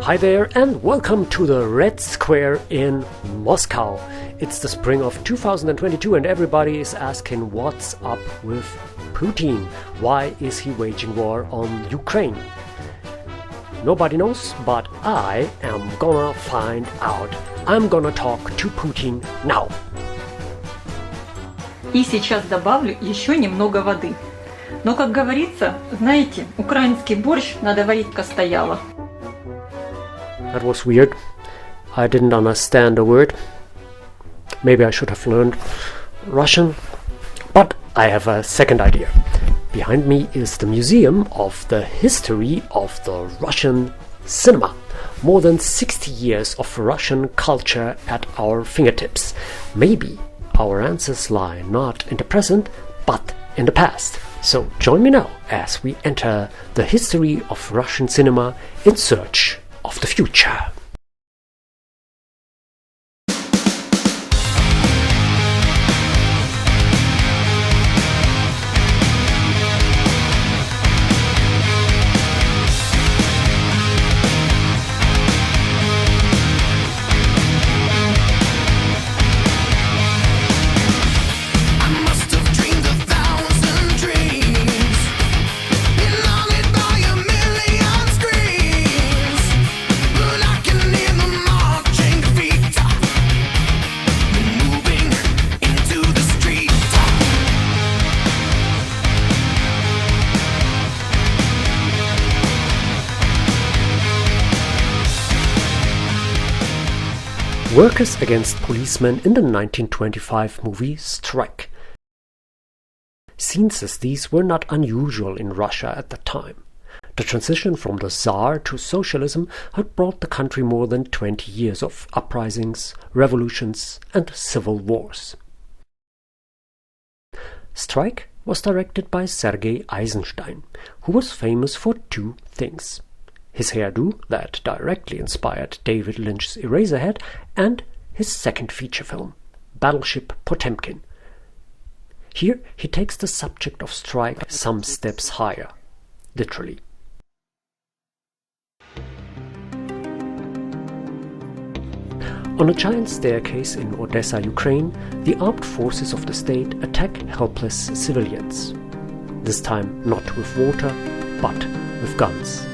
Hi there and welcome to the Red Square in Moscow. It's the spring of 2022 and everybody is asking what's up with Putin. Why is he waging war on Ukraine? Nobody knows, but I am gonna find out. I'm gonna talk to Putin now. И сейчас добавлю еще немного воды. Но, как говорится, знаете, украинский борщ надо варить постояло. That was weird. I didn't understand a word. Maybe I should have learned Russian. But I have a second idea. Behind me is the Museum of the History of the Russian Cinema. More than 60 years of Russian culture at our fingertips. Maybe our answers lie not in the present, but in the past. So join me now as we enter the history of Russian cinema in search of the future. Workers against policemen in the 1925 movie Strike. Scenes as these were not unusual in Russia at the time. The transition from the Tsar to socialism had brought the country more than 20 years of uprisings, revolutions and civil wars. Strike was directed by Sergei Eisenstein, who was famous for two things: his hairdo that directly inspired David Lynch's Eraserhead, and his second feature film, Battleship Potemkin. Here he takes the subject of strike some steps higher, literally. On a giant staircase in Odessa, Ukraine, the armed forces of the state attack helpless civilians. This time not with water, but with guns.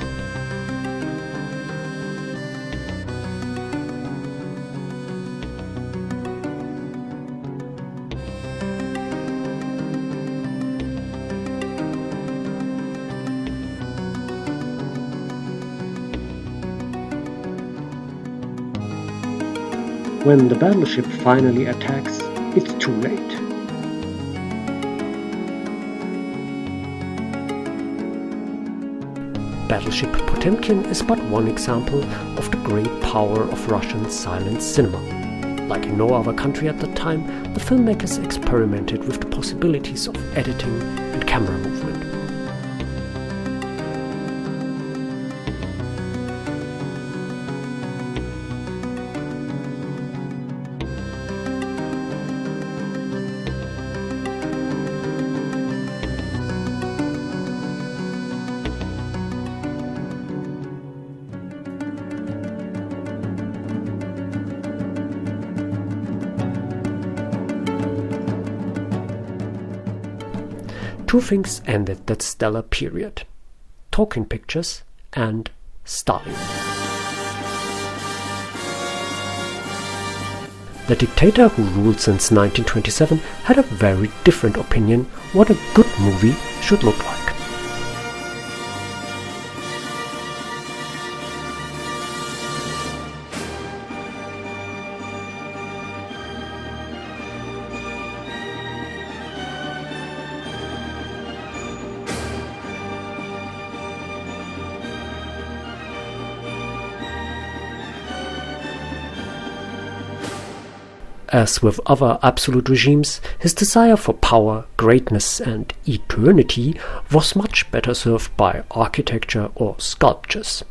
When the battleship finally attacks, it's too late. Battleship Potemkin is but one example of the great power of Russian silent cinema. Like in no other country at the time, the filmmakers experimented with the possibilities of editing and camera movement. Two things ended that stellar period: talking pictures and Stalin. The dictator who ruled since 1927 had a very different opinion what a good movie should look like. As with other absolute regimes, his desire for power, greatness and eternity was much better served by architecture or sculptures.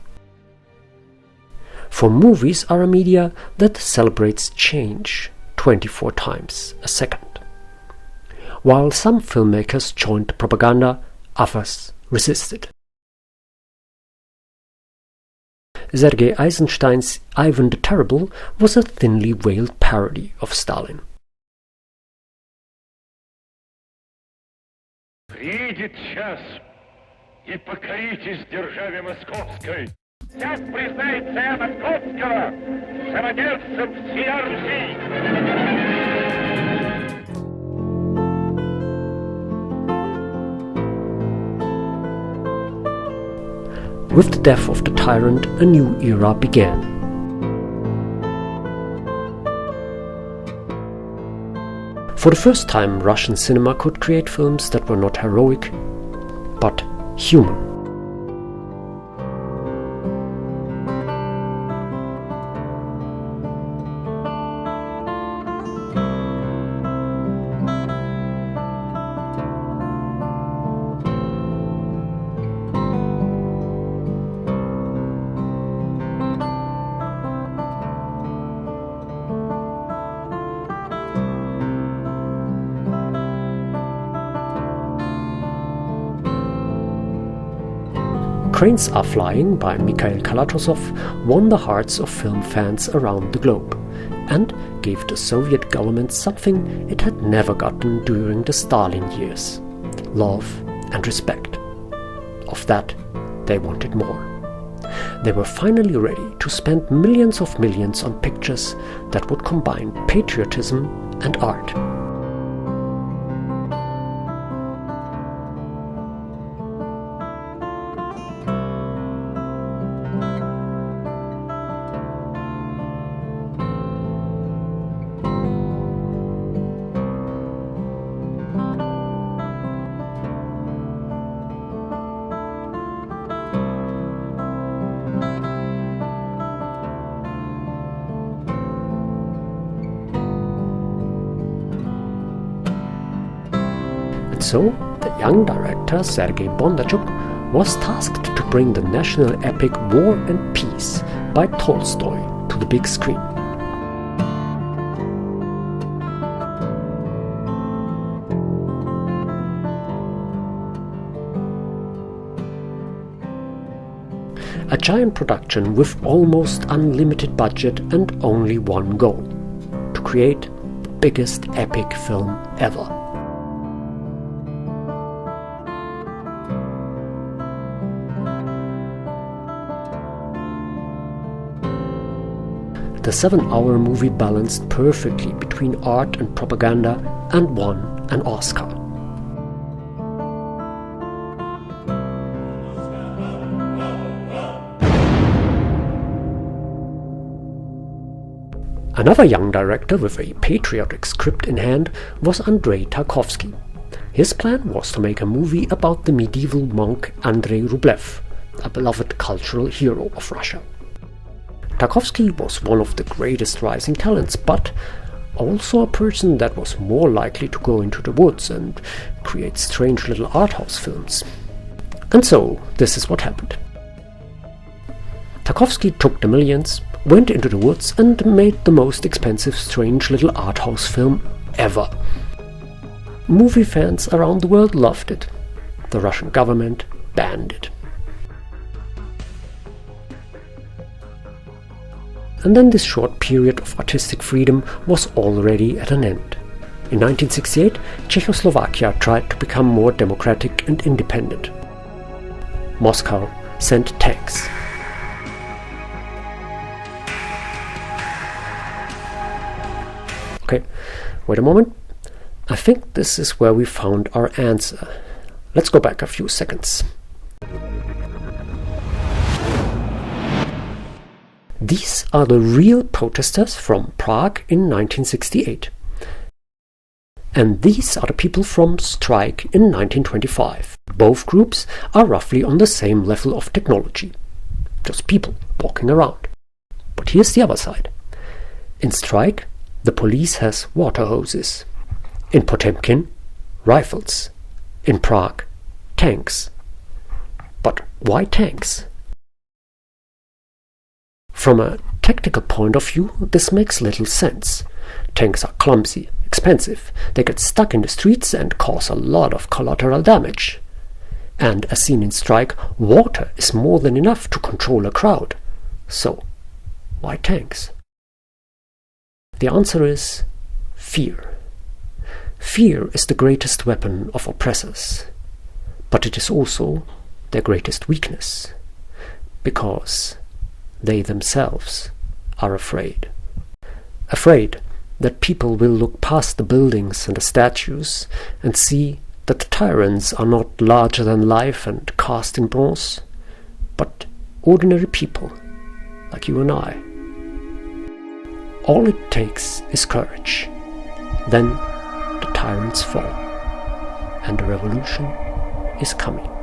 For movies are a media that celebrates change 24 times a second. While some filmmakers joined the propaganda, others resisted. Sergei Eisenstein's Ivan the Terrible was a thinly veiled parody of Stalin. Придет час, и покоритесь державе московской. Сейчас признает царя московского самодержцем всея Руси. With the death of the tyrant, a new era began. For the first time, Russian cinema could create films that were not heroic, but human. Cranes Are Flying by Mikhail Kalatozov won the hearts of film fans around the globe and gave the Soviet government something it had never gotten during the Stalin years: love and respect. Of that, they wanted more. They were finally ready to spend millions on pictures that would combine patriotism and art. So, the young director Sergei Bondarchuk was tasked to bring the national epic War and Peace by Tolstoy to the big screen. A giant production with almost unlimited budget and only one goal: to create the biggest epic film ever. The 7-hour movie balanced perfectly between art and propaganda and won an Oscar. Another young director with a patriotic script in hand was Andrei Tarkovsky. His plan was to make a movie about the medieval monk Andrei Rublev, a beloved cultural hero of Russia. Tarkovsky was one of the greatest rising talents, but also a person that was more likely to go into the woods and create strange little art house films. And so, this is what happened. Tarkovsky took the millions, went into the woods and made the most expensive strange little art house film ever. Movie fans around the world loved it. The Russian government banned it. And then this short period of artistic freedom was already at an end. In 1968, Czechoslovakia tried to become more democratic and independent. Moscow sent tanks. Okay, wait a moment. I think this is where we found our answer. Let's go back a few seconds. These are the real protesters from Prague in 1968. And these are the people from Strike in 1925. Both groups are roughly on the same level of technology. Just people walking around. But here's the other side. In Strike, the police has water hoses. In Potemkin, rifles. In Prague, tanks. But why tanks? From a tactical point of view, this makes little sense. Tanks are clumsy, expensive, they get stuck in the streets and cause a lot of collateral damage. And as seen in Strike, water is more than enough to control a crowd. So, why tanks? The answer is fear. Fear is the greatest weapon of oppressors, but it is also their greatest weakness, because they themselves are afraid. Afraid that people will look past the buildings and the statues and see that the tyrants are not larger than life and cast in bronze, but ordinary people like you and I. All it takes is courage. Then the tyrants fall, and the revolution is coming.